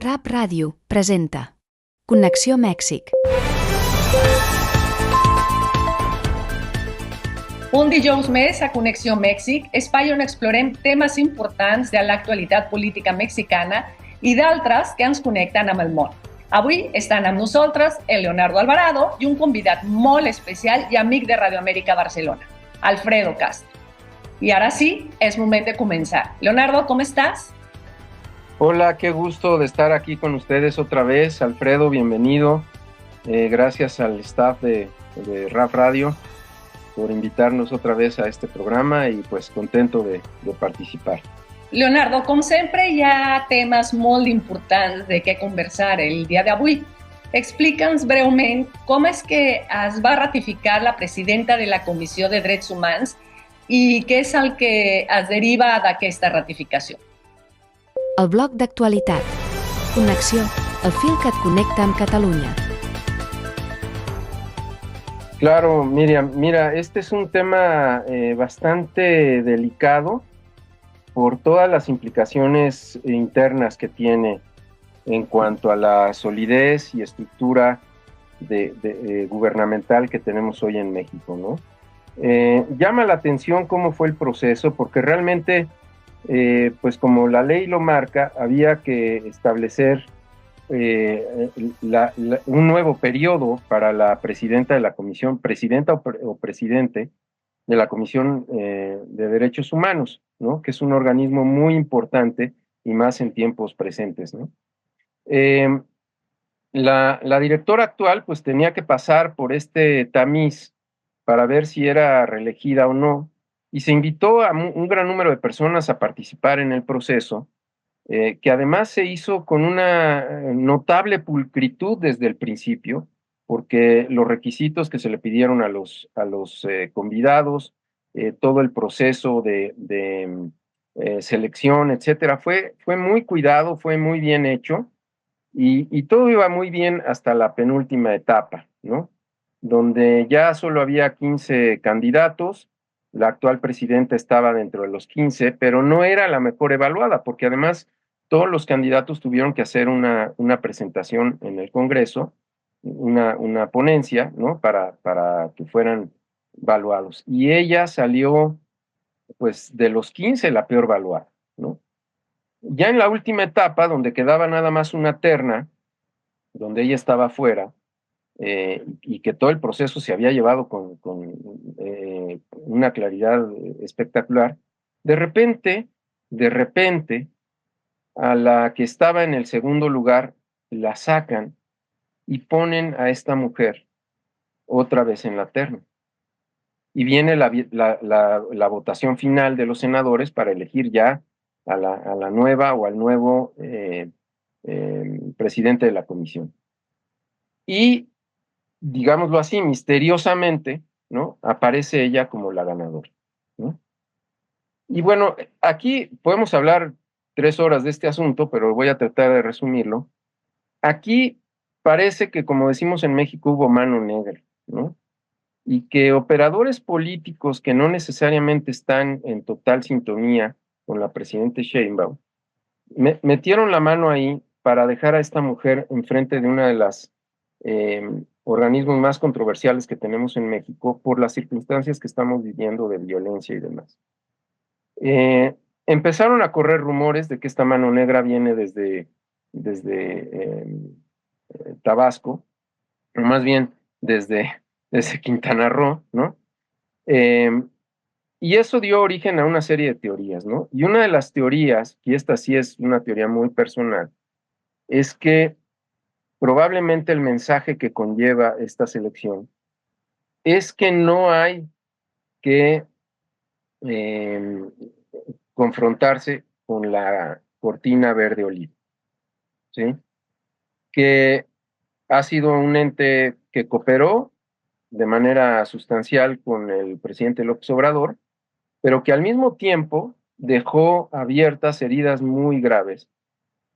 Rap Ràdio presenta Connexió Mèxic. Un dijous més a Connexió Mèxic, espai on explorem temes importants de l'actualitat política mexicana i d'altres que ens connecten amb el món. Avui estan amb nosaltres el Leonardo Alvarado i un convidat molt especial i amic de Radio Amèrica Barcelona, Alfredo Castro. Y ahora sí, es moment de comenzar. Leonardo, ¿cómo estás? Hola, qué gusto de estar aquí con ustedes otra vez. Alfredo, bienvenido. Gracias al staff de Rap Radio por invitarnos otra vez a este programa y pues contento de participar. Leonardo, com sempre hi ha temes molt importants de què conversar el dia d'avui. Explica'ns breument com és que es va ratificar la presidenta de la Comissió de Drets Humans i què és el que es deriva d'aquesta ratificació. El bloc d'actualitat. Connexió, el fil que et connecta amb Catalunya. Claro, Miriam, mira, este es un tema bastante delicado por todas las implicaciones internas que tiene en cuanto a la solidez y estructura gubernamental que tenemos hoy en México, ¿no? Llama la atención cómo fue el proceso, porque realmente, pues como la ley lo marca, había que establecer un nuevo periodo para la presidenta de la comisión, presidenta o presidente de la Comisión de Derechos Humanos, ¿no? Que es un organismo muy importante y más en tiempos presentes, ¿no? La directora actual pues tenía que pasar por este tamiz para ver si era reelegida o no, y se invitó a un gran número de personas a participar en el proceso, que además se hizo con una notable pulcritud desde el principio, porque los requisitos que se le pidieron a los convidados, todo el proceso de selección, etcétera, fue muy cuidado, fue muy bien hecho, y todo iba muy bien hasta la penúltima etapa, ¿no? Donde ya solo había 15 candidatos, la actual presidenta estaba dentro de los 15, pero no era la mejor evaluada, porque además todos los candidatos tuvieron que hacer una presentación en el Congreso, una ponencia, ¿no? Para que fueran evaluados. Y ella salió, pues, de los 15 la peor evaluada, ¿no? Ya en la última etapa, donde quedaba nada más una terna, donde ella estaba fuera, y que todo el proceso se había llevado con una claridad espectacular, de repente, a la que estaba en el segundo lugar, la sacan y ponen a esta mujer otra vez en la terna. Y viene la votación final de los senadores para elegir ya a la nueva o al nuevo presidente de la comisión. Y, digámoslo así, misteriosamente, ¿no? Aparece ella como la ganadora, ¿no? Y bueno, aquí podemos hablar 3 horas de este asunto, pero voy a tratar de resumirlo. Aquí parece que, como decimos en México, hubo mano negra, ¿no? Y que operadores políticos que no necesariamente están en total sintonía con la presidenta Sheinbaum metieron la mano ahí para dejar a esta mujer enfrente de una de las organismos más controversiales que tenemos en México por las circunstancias que estamos viviendo de violencia y demás. Empezaron a correr rumores de que esta mano negra viene desde Tabasco, o más bien desde Quintana Roo, ¿no? Y eso dio origen a una serie de teorías, ¿no? Y una de las teorías, y esta sí es una teoría muy personal, es que probablemente el mensaje que conlleva esta selección es que no hay que confrontarse con la cortina verde oliva, ¿sí? Que ha sido un ente que cooperó de manera sustancial con el presidente López Obrador, pero que al mismo tiempo dejó abiertas heridas muy graves,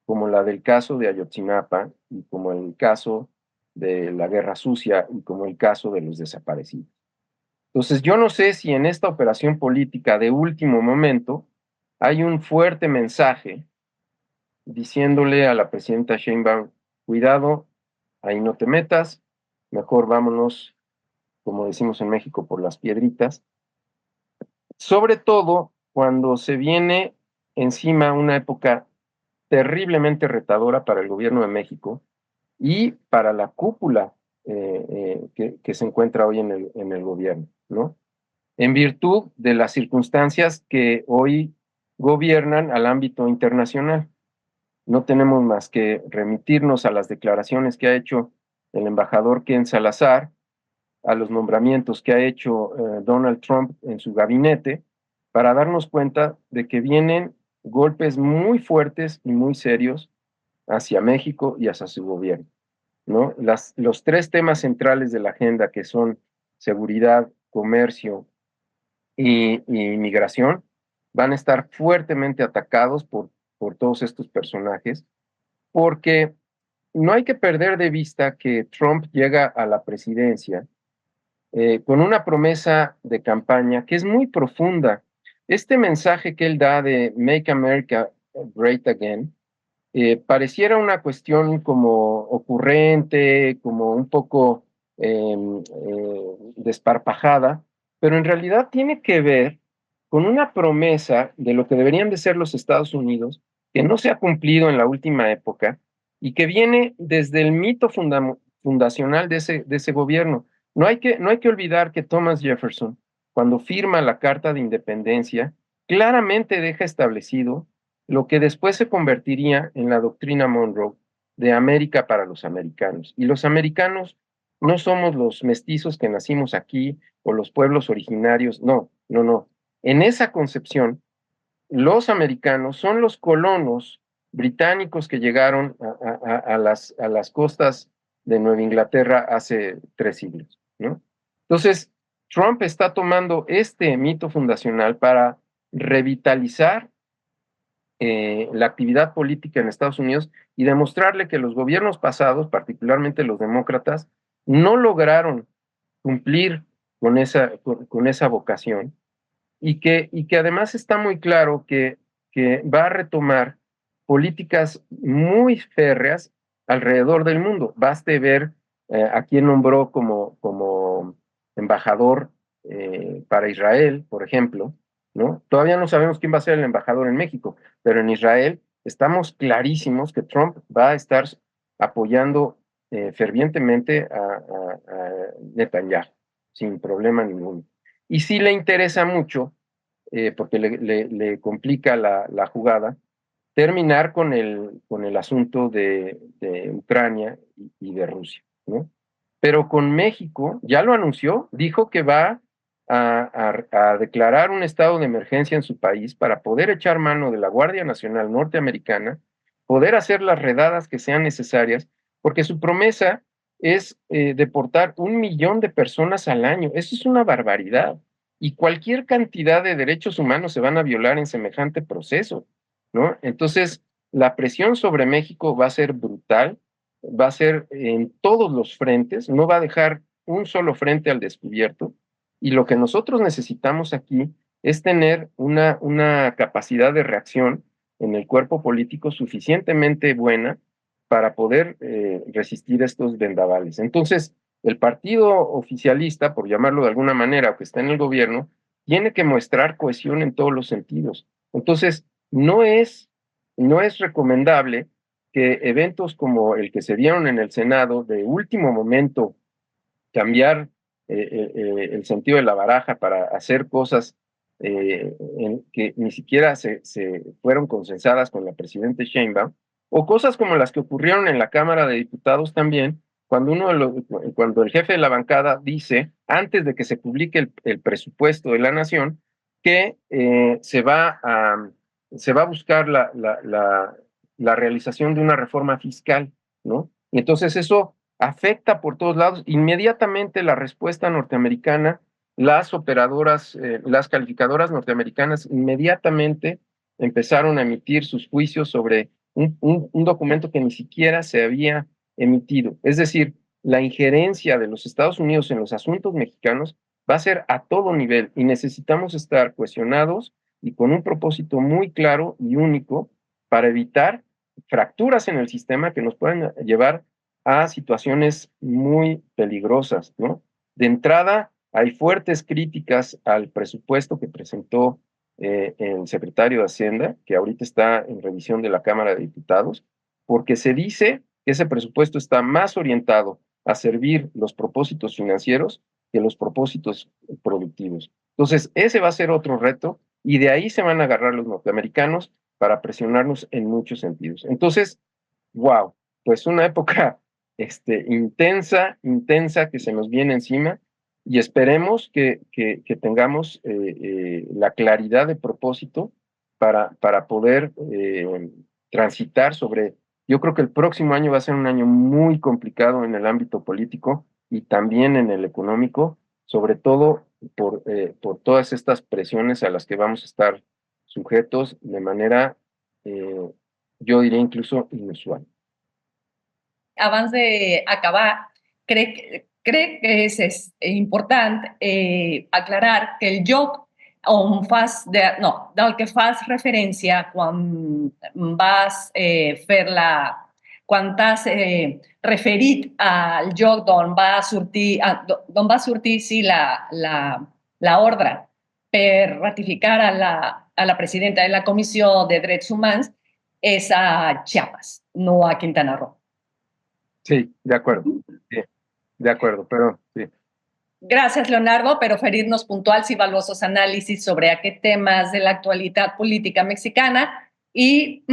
como la del caso de Ayotzinapa y como el caso de la Guerra Sucia y como el caso de los desaparecidos. Entonces, yo no sé si en esta operación política de último momento hay un fuerte mensaje diciéndole a la presidenta Sheinbaum, cuidado, ahí no te metas, mejor vámonos, como decimos en México, por las piedritas, sobre todo cuando se viene encima una época terriblemente retadora para el gobierno de México y para la cúpula que se encuentra hoy en el gobierno, ¿no? En virtud de las circunstancias que hoy gobiernan al ámbito internacional. No tenemos más que remitirnos a las declaraciones que ha hecho el embajador Ken Salazar, a los nombramientos que ha hecho Donald Trump en su gabinete, para darnos cuenta de que vienen golpes muy fuertes y muy serios hacia México y hacia su gobierno, ¿no? Los tres temas centrales de la agenda, que son seguridad, comercio y migración, van a estar fuertemente atacados por todos estos personajes, porque no hay que perder de vista que Trump llega a la presidencia con una promesa de campaña que es muy profunda. Este mensaje que él da de Make America Great Again pareciera una cuestión como ocurrente, como un poco desparpajada, pero en realidad tiene que ver con una promesa de lo que deberían de ser los Estados Unidos, que no se ha cumplido en la última época y que viene desde el mito fundacional de ese gobierno. No hay que olvidar que Thomas Jefferson, cuando firma la Carta de Independencia, claramente deja establecido lo que después se convertiría en la doctrina Monroe de América para los americanos. Y los americanos no somos los mestizos que nacimos aquí o los pueblos originarios, no, no, no. En esa concepción, los americanos son los colonos británicos que llegaron a las costas de Nueva Inglaterra hace 3 siglos, ¿no? Entonces, Trump está tomando este mito fundacional para revitalizar la actividad política en Estados Unidos y demostrarle que los gobiernos pasados, particularmente los demócratas, no lograron cumplir con esa vocación y que además está muy claro que va a retomar políticas muy férreas alrededor del mundo. Baste ver a quién nombró como embajador para Israel, por ejemplo, ¿no? Todavía no sabemos quién va a ser el embajador en México, pero en Israel estamos clarísimos que Trump va a estar apoyando fervientemente a Netanyahu, sin problema ninguno. Y sí le interesa mucho, porque le complica la jugada, terminar con el asunto de Ucrania y de Rusia, ¿no? Pero con México, ya lo anunció, dijo que va a declarar un estado de emergencia en su país para poder echar mano de la Guardia Nacional norteamericana, poder hacer las redadas que sean necesarias, porque su promesa es deportar 1 millón de personas al año. Eso es una barbaridad. Y cualquier cantidad de derechos humanos se van a violar en semejante proceso, ¿no? Entonces, la presión sobre México va a ser brutal, va a ser en todos los frentes, no va a dejar un solo frente al descubierto, y lo que nosotros necesitamos aquí es tener una capacidad de reacción en el cuerpo político suficientemente buena para poder resistir estos vendavales. Entonces, el partido oficialista, por llamarlo de alguna manera, que está en el gobierno, tiene que mostrar cohesión en todos los sentidos. Entonces, no es recomendable que eventos como el que se dieron en el Senado de último momento, cambiar el sentido de la baraja para hacer cosas que ni siquiera se fueron consensadas con la presidenta Sheinbaum, o cosas como las que ocurrieron en la Cámara de Diputados también, cuando el jefe de la bancada dice, antes de que se publique el presupuesto de la nación, que se va a buscar la realización de una reforma fiscal, ¿no? Y entonces eso afecta por todos lados. Inmediatamente la respuesta norteamericana, las operadoras, las calificadoras norteamericanas inmediatamente empezaron a emitir sus juicios sobre un documento que ni siquiera se había emitido. Es decir, la injerencia de los Estados Unidos en los asuntos mexicanos va a ser a todo nivel y necesitamos estar cohesionados y con un propósito muy claro y único para evitar fracturas en el sistema que nos pueden llevar a situaciones muy peligrosas, ¿no? De entrada, hay fuertes críticas al presupuesto que presentó el secretario de Hacienda, que ahorita está en revisión de la Cámara de Diputados, porque se dice que ese presupuesto está más orientado a servir los propósitos financieros que los propósitos productivos. Entonces, ese va a ser otro reto y de ahí se van a agarrar los norteamericanos para presionarnos en muchos sentidos. Entonces, wow, pues una época intensa que se nos viene encima y esperemos que tengamos la claridad de propósito para poder transitar sobre, yo creo que el próximo año va a ser un año muy complicado en el ámbito político y también en el económico, sobre todo por todas estas presiones a las que vamos a estar sujetos de manera, yo diría incluso inusual. Abans d'acabar, crec que és important aclarar que el joc on fas del que fas referència quan t'has referit al joc d'on va sortir sí, la ordre per ratificar a la presidenta de la Comissió de Drets Humans és a Chiapas, no a Quintana Roo. Sí, de acuerdo, sí, de acuerdo, pero sí. Gràcies, Leonardo, per oferir-nos puntuals i valuosos anàlisis sobre aquests temes de l'actualitat política mexicana i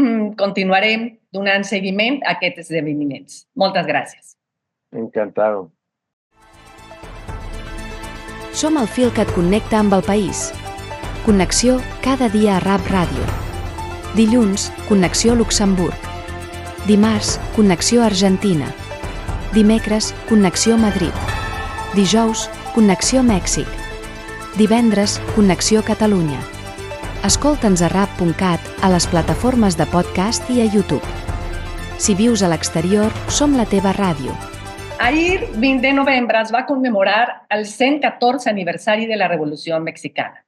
continuarem donant seguiment a aquests esdeveniments. Moltes gràcies. Encantado. Som el fil que et connecta amb el país. Connexió cada dia a RAP Ràdio. Dilluns, Connexió Luxemburg. Dimarts, Connexió Argentina. Dimecres, Connexió Madrid. Dijous, Connexió Mèxic. Divendres, Connexió Catalunya. Escolta'ns a rap.cat, a les plataformes de podcast i a YouTube. Si vius a l'exterior, som la teva ràdio. Ahir, 20 de novembre, es va conmemorar el 114 aniversari de la Revolució Mexicana.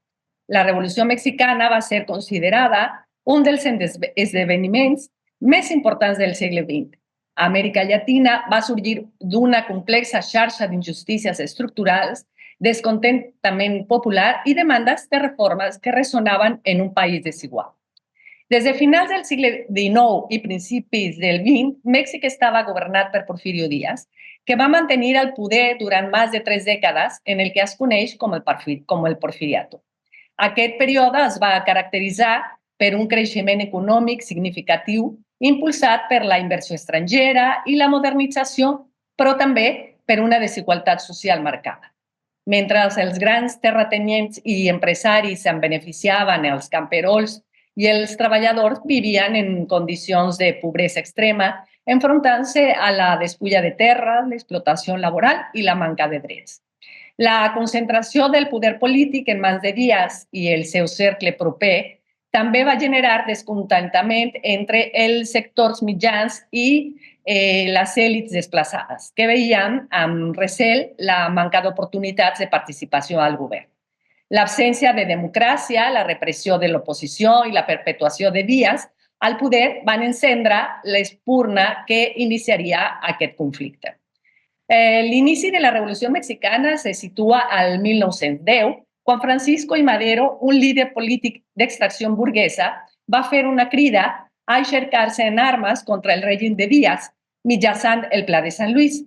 La Revolució Mexicana va ser considerada un dels esdeveniments més importants del segle XX. Amèrica Llatina va sorgir d'una complexa xarxa d'injustícies estructurals, descontentament popular i demandes de reformes que ressonaven en un país desigual. Des de finals del segle XIX i principis del XX, Mèxic estava governat per Porfirio Díaz, que va mantenir el poder durant més de 3 dècades en el que es coneix com el Porfiriato. Aquest període es va caracteritzar per un creixement econòmic significatiu impulsat per la inversió estrangera i la modernització, però també per una desigualtat social marcada. Mentre els grans terratinents i empresaris se'n beneficiaven, els camperols i els treballadors vivien en condicions de pobresa extrema, enfrontant-se a la despulla de terra, l'explotació laboral i la manca de drets. La concentració del poder polític en mans de Díaz i el seu cercle proper també va generar descontentament entre els sectors mitjans i les èlits desplaçades, que veien amb recel la manca d'oportunitats de participació al govern. L'absència de democràcia, la repressió de l'oposició i la perpetuació de Díaz al poder van encendre l'espurna que iniciaria aquest conflicte. L'inici de la Revolució Mexicana se situa al 1910, quan Francisco I. Madero, un líder polític d'extracció burguesa, va fer una crida a aixecar-se en armes contra el règim de Díaz, mitjançant el Pla de Sant Lluís.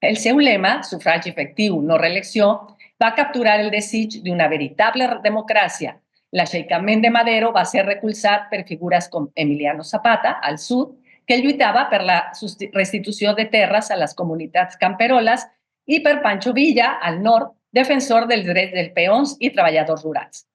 El seu lema, sufragi efectiu, no reelecció, va capturar el desig d'una veritable democràcia. L'aixecament de Madero va ser recolzat per figures com Emiliano Zapata, al sud, que lluitava per la restitució de terres a les comunitats camperoles, i per Pancho Villa, al nord, defensor dels drets dels peons i treballadors rurals.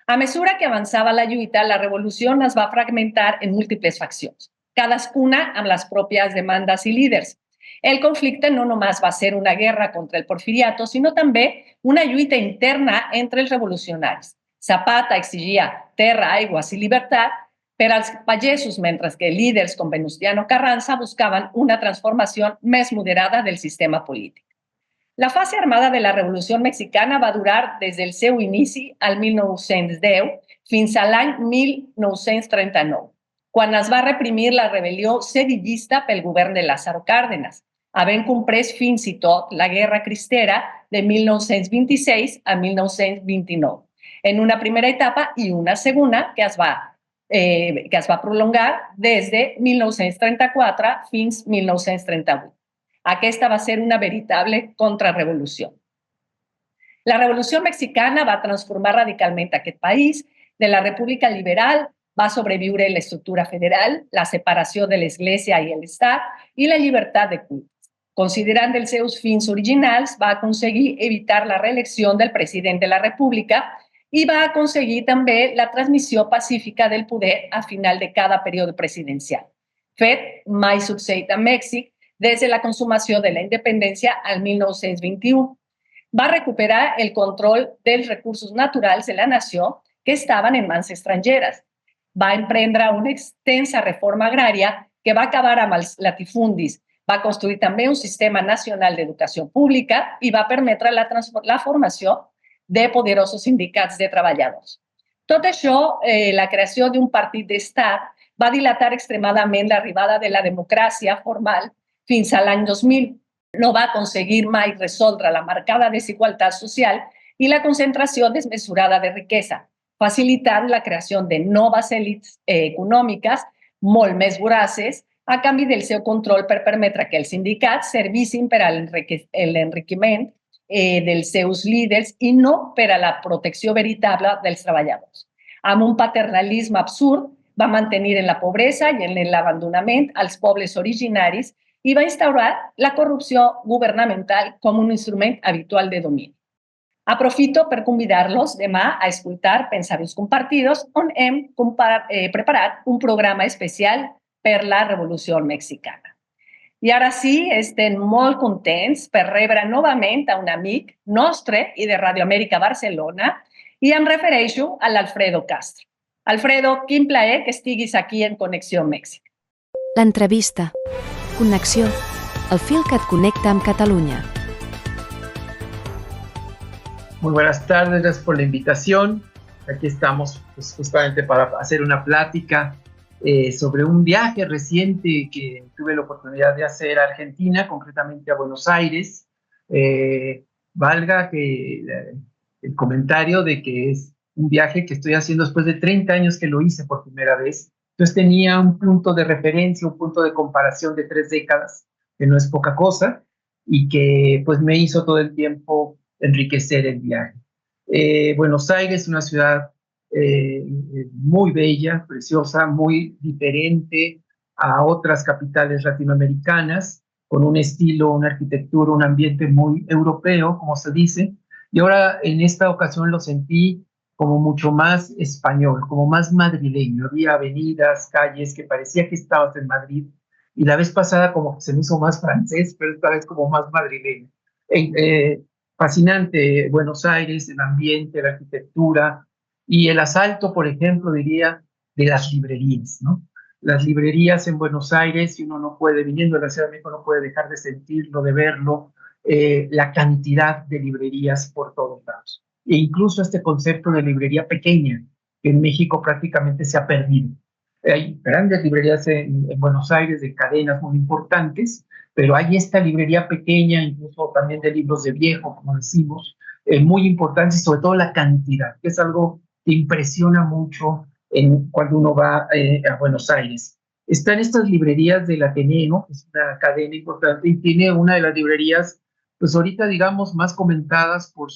A mesura que avançava la lluita, la revolució es va fragmentar en múltiples faccions, cadascuna amb les pròpies demandes i líders. El conflicte no només va ser una guerra contra el Porfiriato, sinó també una lluita interna entre els revolucionaris. Zapata exigia terra, aigües i llibertat per als pagesos, mentre que líders com Venustiano Carranza buscaven una transformació més moderada del sistema polític. La fase armada de la Revolució Mexicana va durar des del seu inici al 1910 fins a l'any 1939. quan es va reprimir la rebel·lió sedillista pel govern de Lázaro Cárdenas, havent comprès fins i tot la Guerra Cristera de 1926 a 1929, en una primera etapa i una segona que es va prolongar des de 1934 fins 1938. Aquesta va ser una veritable contrarrevolució. La Revolució Mexicana va transformar radicalment aquest país. De la República Liberal va sobreviure l'estructura federal, la separació de l'Església i l'Estat i la llibertat de culte. Considerant els seus fins originals, va aconseguir evitar la reelecció del president de la República i va aconseguir també la transmissió pacífica del poder a final de cada període presidencial. Fet mai succeït a Mèxic des de la consumació de la independència al 1921. Va recuperar el control dels recursos naturals de la nació que estaven en mans estrangeres. Va emprendre una extensa reforma agrària que va acabar amb els latifundis. Va construir també un sistema nacional d'educació pública i va permetre la formació de poderosos sindicats de treballadors. Tot això, la creació d'un partit d'estat, va dilatar extremadament l'arribada de la democràcia formal fins a l'any 2000. No va aconseguir mai resoldre la marcada desigualtat social i la concentració desmesurada de riquesa, facilitant la creació de noves èlits econòmiques molt més voraces a canvi del seu control per permetre que els sindicats servissin per a l'enriquiment dels seus líders i no per a la protecció veritable dels treballadors. Amb un paternalisme absurd, va mantenir en la pobresa i en l'abandonament als pobles originaris i va instaurar la corrupció governamental com un instrument habitual de domini. Aprofito per convidar-los demà a escoltar Pensaments Compartidos, on hem preparat un programa especial per la Revolució Mexicana. I ara sí, estem molt contents per rebre novament a un amic nostre i de Radio Amèrica Barcelona, i em refereixo a l'Alfredo Castro. Alfredo, quin plaer que estiguis aquí en Connexió Mèxic. L'entrevista. Connexió. El fil que et connecta amb Catalunya. Muy buenas tardes, gracias por la invitación. Aquí estamos justamente para hacer una plática sobre un viaje reciente que tuve la oportunidad de hacer a Argentina, concretamente a Buenos Aires. Valga que el comentario de que es un viaje que estoy haciendo después de 30 años que lo hice por primera vez. Entonces tenía un punto de referencia, un punto de comparación de 3 décadas, que no es poca cosa, y que pues me hizo todo el tiempo enriquecer el viaje. Buenos Aires es una ciudad muy bella, preciosa, muy diferente a otras capitales latinoamericanas, con un estilo, una arquitectura, un ambiente muy europeo, como se dice, y ahora en esta ocasión lo sentí como mucho más español, como más madrileño. Había avenidas, calles que parecía que estabas en Madrid, y la vez pasada como que se me hizo más francés, pero esta vez como más madrileño. Fascinante Buenos Aires, el ambiente, la arquitectura y el asalto, por ejemplo, diría, de las librerías, ¿no? Las librerías en Buenos Aires, si uno no puede, viniendo de la Ciudad de México, no puede dejar de sentirlo, de verlo, la cantidad de librerías por todos lados. E incluso este concepto de librería pequeña, que en México prácticamente se ha perdido. Hay grandes librerías en Buenos Aires de cadenas muy importantes, pero hay esta librería pequeña, incluso también de libros de viejo, como decimos, muy importante, y sobre todo la cantidad, que es algo que impresiona mucho cuando uno va a Buenos Aires. Están estas librerías del Ateneo, que es una cadena importante, y tiene una de las librerías, pues ahorita digamos, más comentadas por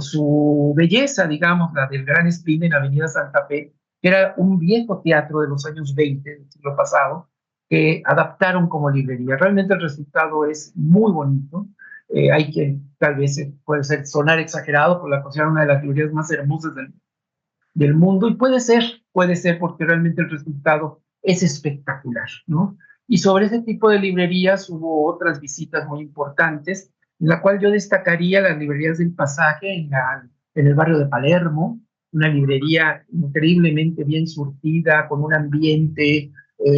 su belleza, digamos, la del Gran Espín en Avenida Santa Fe, que era un viejo teatro de los años 20 del siglo pasado, que adaptaron como librería. Realmente el resultado es muy bonito. Hay que, tal vez puede sonar exagerado, por la considerar una de las librerías más hermosas del mundo, y puede ser porque realmente el resultado es espectacular, ¿no? Y sobre ese tipo de librerías hubo otras visitas muy importantes, en la cual yo destacaría las librerías del Pasaje en el barrio de Palermo, una librería increíblemente bien surtida, con un ambiente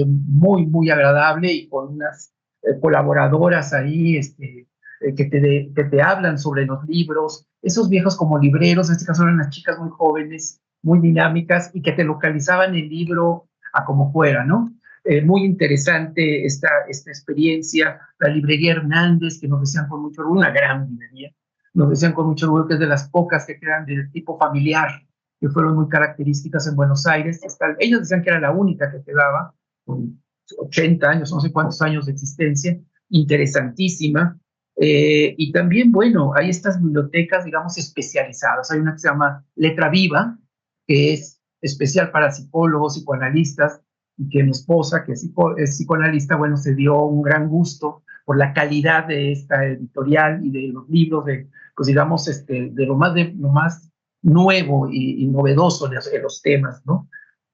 muy, muy agradable y con unas colaboradoras ahí que te hablan sobre los libros, esos viejos como libreros, en este caso eran las chicas muy jóvenes, muy dinámicas y que te localizaban el libro a como fuera, ¿no? Muy interesante esta experiencia. La librería Hernández, que nos decían con mucho orgullo, una gran librería, nos decían con mucho orgullo que es de las pocas que quedan del tipo familiar, que fueron muy características en Buenos Aires. Ellos decían que era la única que quedaba, con 80 años, no sé cuántos años de existencia, interesantísima. Y también, bueno, hay estas bibliotecas, digamos, especializadas. Hay una que se llama Letra Viva, que es especial para psicólogos, psicoanalistas, y que mi esposa, que es psicoanalista, bueno, se dio un gran gusto por la calidad de esta editorial y de los libros, pues digamos, de lo más nuevo y novedoso de los temas, ¿no?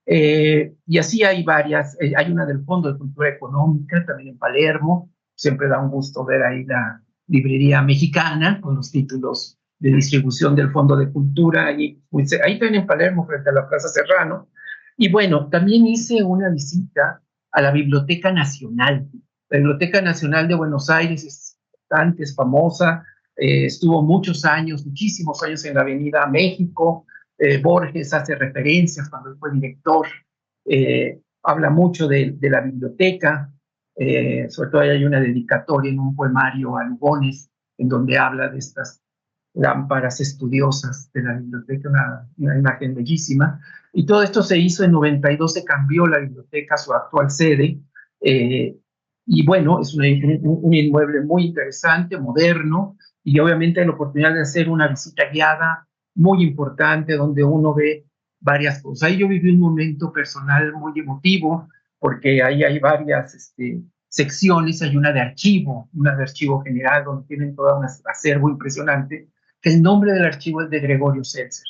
Y así hay varias. Hay una del Fondo de Cultura Económica, también en Palermo. Siempre da un gusto ver ahí la librería mexicana con los títulos de distribución del Fondo de Cultura. Ahí también en Palermo, frente a la Plaza Serrano. Y bueno, también hice una visita a la Biblioteca Nacional. La Biblioteca Nacional de Buenos Aires es bastante famosa. Estuvo muchísimos años en la Avenida México. Borges hace referencias cuando él fue director. Habla mucho de la biblioteca. Sobre todo hay una dedicatoria en un poemario a Lugones, en donde habla de estas lámparas estudiosas de la biblioteca, una imagen bellísima. Y todo esto se hizo en 92, se cambió la biblioteca a su actual sede. Y bueno, es un inmueble muy interesante, moderno, y obviamente hay la oportunidad de hacer una visita guiada muy importante, donde uno ve varias cosas. Ahí yo viví un momento personal muy emotivo, porque ahí hay varias secciones. Hay una de archivo general, donde tienen todo un acervo impresionante, que el nombre del archivo es de Gregorio Seltzer.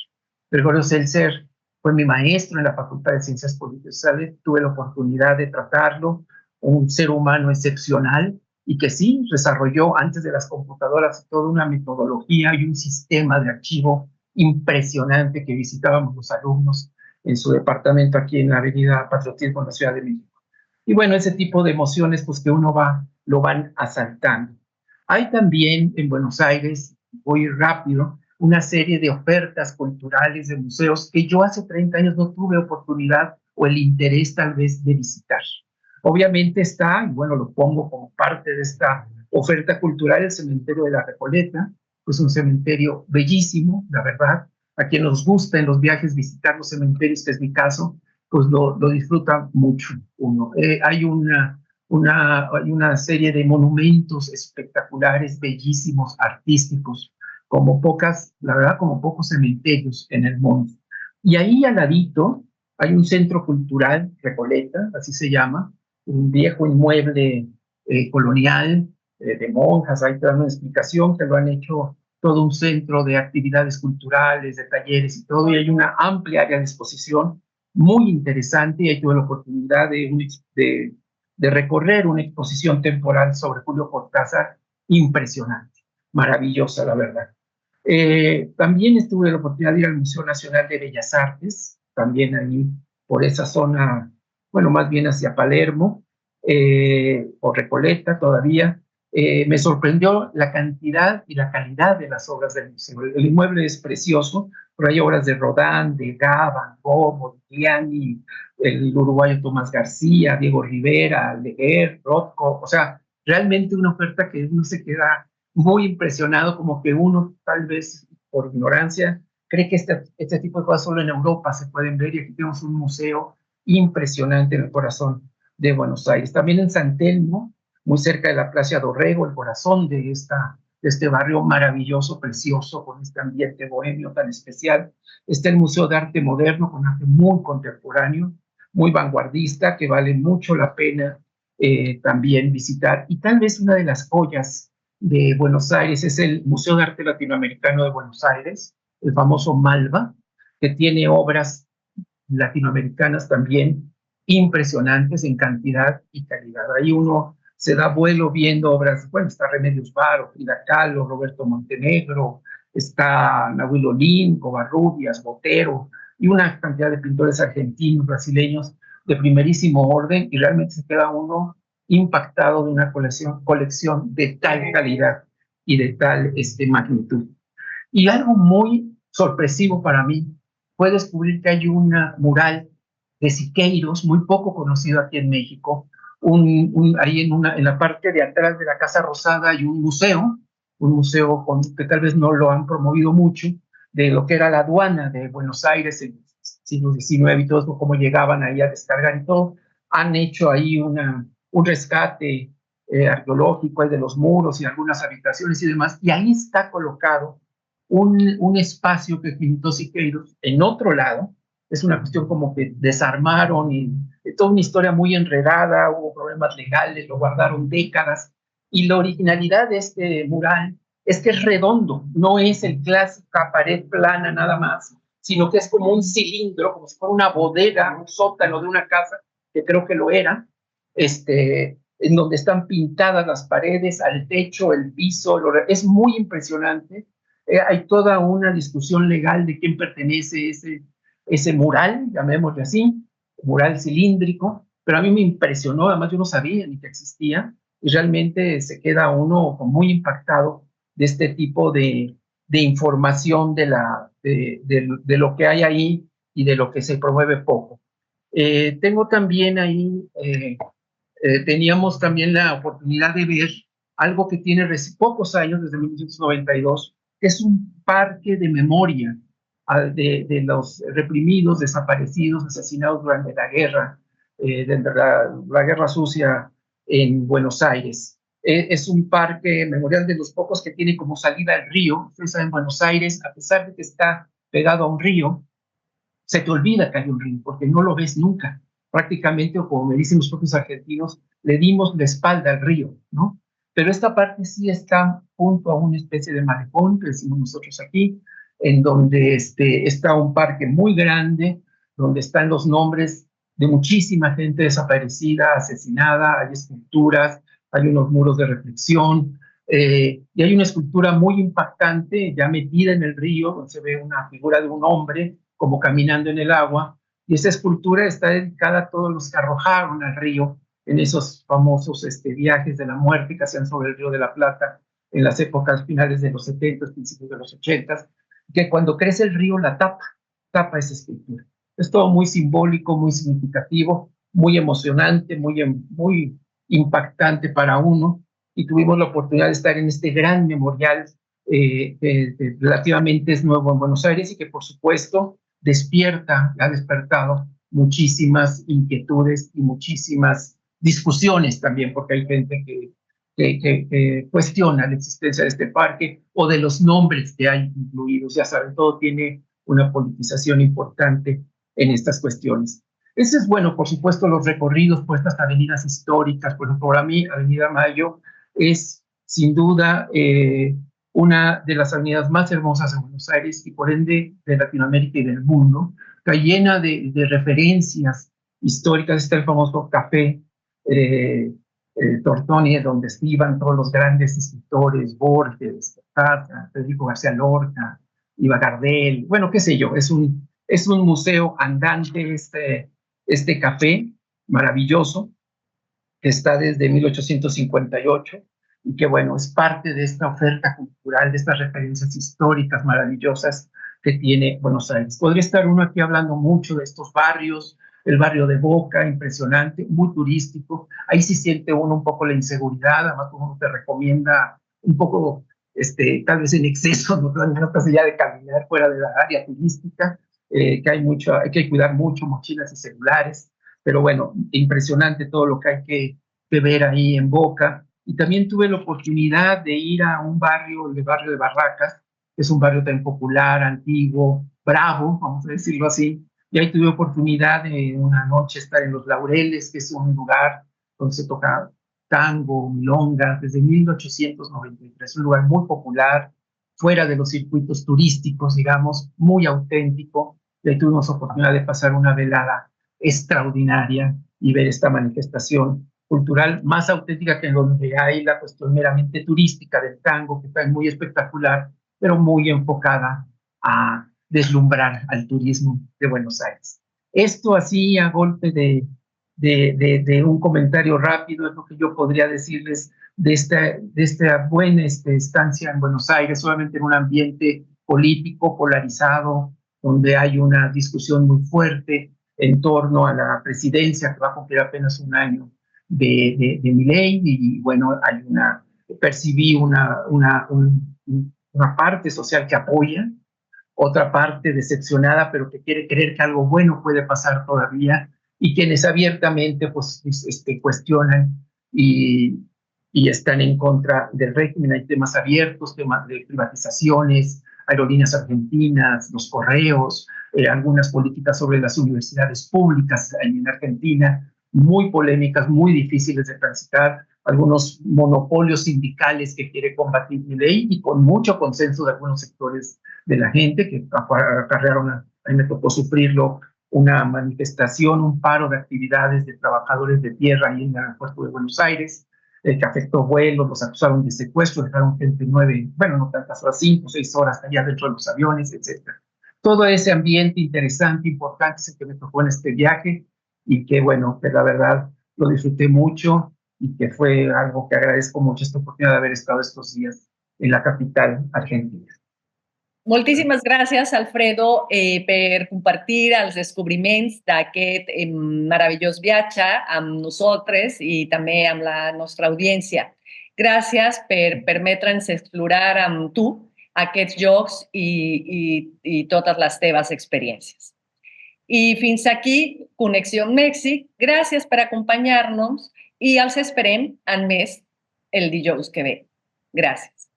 Gregorio Seltzer fue mi maestro en la Facultad de Ciencias Políticas y Sociales. Tuve la oportunidad de tratarlo, un ser humano excepcional, y que sí desarrolló antes de las computadoras toda una metodología y un sistema de archivo impresionante que visitábamos los alumnos en su departamento aquí en la Avenida Patriotismo en la Ciudad de México. Y bueno, ese tipo de emociones pues que uno lo van asaltando. Hay también en Buenos Aires, voy rápido, una serie de ofertas culturales de museos que yo hace 30 años no tuve oportunidad o el interés tal vez de visitar. Obviamente está, y bueno, lo pongo como parte de esta oferta cultural, el Cementerio de la Recoleta, pues un cementerio bellísimo, la verdad. A quien nos gusta en los viajes visitar los cementerios, que es mi caso, pues lo disfruta mucho uno. Hay una serie de monumentos espectaculares, bellísimos, artísticos, la verdad, como pocos cementerios en el mundo. Y ahí al ladito hay un centro cultural, Recoleta, así se llama, un viejo inmueble colonial de monjas. Ahí te dan una explicación que lo han hecho todo un centro de actividades culturales, de talleres y todo, y hay una amplia área de exposición muy interesante, y ahí tuve la oportunidad de recorrer una exposición temporal sobre Julio Cortázar, impresionante, maravillosa, la verdad. También tuve la oportunidad de ir al Museo Nacional de Bellas Artes, también ahí por esa zona, bueno, más bien hacia Palermo, o Recoleta todavía. Me sorprendió la cantidad y la calidad de las obras del museo. El inmueble es precioso, pero hay obras de Rodin, Degas, Van Gogh, Modigliani, el uruguayo Tomás García, Diego Rivera, Leguer, Rothko. O sea, realmente una oferta que uno se queda muy impresionado, como que uno tal vez por ignorancia cree que este tipo de cosas solo en Europa se pueden ver, y aquí tenemos un museo impresionante en el corazón de Buenos Aires. También en San Telmo, muy cerca de la Plaza Dorrego, el corazón de este barrio maravilloso, precioso, con este ambiente bohemio tan especial, está el Museo de Arte Moderno, con arte muy contemporáneo, muy vanguardista, que vale mucho la pena también visitar. Y tal vez una de las joyas de Buenos Aires es el Museo de Arte Latinoamericano de Buenos Aires, el famoso Malva, que tiene obras latinoamericanas también impresionantes en cantidad y calidad. Ahí uno se da vuelo viendo obras. Bueno, está Remedios Varo, Frida Kahlo, Roberto Montenegro, está Nahuel Olin, Covarrubias, Botero, y una cantidad de pintores argentinos, brasileños, de primerísimo orden, y realmente se queda uno impactado de una colección de tal calidad y de tal magnitud. Y algo muy sorpresivo para mí fue descubrir que hay una mural de Siqueiros, muy poco conocido aquí en México. Ahí en la parte de atrás de la Casa Rosada hay un museo que tal vez no lo han promovido mucho, de lo que era la aduana de Buenos Aires en el siglo XIX y todo eso, cómo llegaban ahí a descargar y todo. Han hecho ahí un rescate arqueológico de los muros y algunas habitaciones y demás, y ahí está colocado un espacio que pintó Siqueiros en otro lado. Es una cuestión como que desarmaron y toda una historia muy enredada, hubo problemas legales, lo guardaron décadas, y la originalidad de este mural es que es redondo, no es el clásica pared plana nada más, sino que es como un cilindro, como si fuera una bodega, un sótano de una casa, que creo que lo era, en donde están pintadas las paredes, al techo, el piso, es muy impresionante. Hay toda una discusión legal de quién pertenece ese mural, llamémosle así, mural cilíndrico, pero a mí me impresionó, además yo no sabía ni que existía, y realmente se queda uno muy impactado de este tipo de información de lo que hay ahí y de lo que se promueve poco. Tengo también ahí, teníamos también la oportunidad de ver algo que tiene pocos años, desde 1992, que es un parque de memoria de los reprimidos, desaparecidos, asesinados durante la guerra, la guerra sucia en Buenos Aires. Es un parque memorial de los pocos que tiene como salida el río. Ustedes saben, Buenos Aires, a pesar de que está pegado a un río, se te olvida que hay un río, porque no lo ves nunca. Prácticamente, o como me dicen los propios argentinos, le dimos la espalda al río, ¿no? Pero esta parte sí está junto a una especie de malecón, que decimos nosotros aquí, en donde está un parque muy grande, donde están los nombres de muchísima gente desaparecida, asesinada, hay esculturas, hay unos muros de reflexión, y hay una escultura muy impactante, ya metida en el río, donde se ve una figura de un hombre como caminando en el agua, y esa escultura está dedicada a todos los que arrojaron al río en esos famosos viajes de la muerte que hacían sobre el Río de la Plata en las épocas finales de los 70, principios de los 80, que cuando crece el río la tapa esa escultura. Es todo muy simbólico, muy significativo, muy emocionante, muy impactante para uno, y tuvimos la oportunidad de estar en este gran memorial que relativamente es nuevo en Buenos Aires y que por supuesto ha despertado muchísimas inquietudes y muchísimas discusiones también, porque hay gente que cuestiona la existencia de este parque o de los nombres que hay incluidos. Ya saben, todo tiene una politización importante en estas cuestiones. Ese es bueno, por supuesto, los recorridos por estas avenidas históricas. Por ejemplo, para mí, Avenida Mayo es sin duda una de las avenidas más hermosas de Buenos Aires y por ende de Latinoamérica y del mundo. Está llena de referencias históricas. Está el famoso café Tortoni, donde iban todos los grandes escritores, Borges, Federico García Lorca, Iba Gardel, bueno, qué sé yo, es un museo andante este café maravilloso que está desde 1858 y que, bueno, es parte de esta oferta cultural, de estas referencias históricas maravillosas que tiene Buenos Aires. Podría estar uno aquí hablando mucho de estos barrios, el barrio de Boca, impresionante, muy turístico. Ahí sí siente uno un poco la inseguridad, además uno te recomienda un poco, tal vez en exceso, no ya de caminar fuera de la área turística, que hay que cuidar mucho mochilas y celulares, pero bueno, impresionante todo lo que hay que ver ahí en Boca. Y también tuve la oportunidad de ir a un barrio, el barrio de Barracas, que es un barrio tan popular, antiguo, bravo, vamos a decirlo así, y ahí tuve oportunidad de una noche estar en Los Laureles, que es un lugar donde se toca tango, milonga, desde 1893, un lugar muy popular, fuera de los circuitos turísticos, digamos, muy auténtico. Y ahí tuvimos oportunidad de pasar una velada extraordinaria y ver esta manifestación cultural más auténtica que en donde hay la cuestión meramente turística del tango, que está muy espectacular, pero muy enfocada a deslumbrar al turismo de Buenos Aires. Esto así a golpe de un comentario rápido es lo que yo podría decirles de esta buena estancia en Buenos Aires, solamente en un ambiente político polarizado, donde hay una discusión muy fuerte en torno a la presidencia, que va a cumplir apenas un año de Milei, y bueno, percibí una parte social que apoya, otra parte decepcionada, pero que quiere creer que algo bueno puede pasar todavía, y quienes abiertamente pues, cuestionan y están en contra del régimen. Hay temas abiertos, temas de privatizaciones, aerolíneas argentinas, los correos, algunas políticas sobre las universidades públicas en Argentina, muy polémicas, muy difíciles de transitar, algunos monopolios sindicales que quiere combatir Milei, y con mucho consenso de algunos sectores de la gente que acarrearon, a mí me tocó sufrirlo, una manifestación, un paro de actividades de trabajadores de tierra ahí en el aeropuerto de Buenos Aires, que afectó vuelos, los acusaron de secuestro, dejaron gente 5 o 6 horas allá dentro de los aviones, etc. Todo ese ambiente interesante, importante, es el que me tocó en este viaje, y que bueno, que la verdad lo disfruté mucho, y que fue algo que agradezco mucho, esta oportunidad de haber estado estos días en la capital argentina. Moltíssimes gràcies, Alfredo, per compartir els descobriments d'aquest meravellós viatge amb nosaltres i també amb la nostra audiència. Gràcies per permetre'ns explorar amb tu aquests llocs i totes les teves experiències. I fins aquí, Connexió Mèxic. Gràcies per acompanyar-nos i els esperem en més el dijous que ve. Gràcies.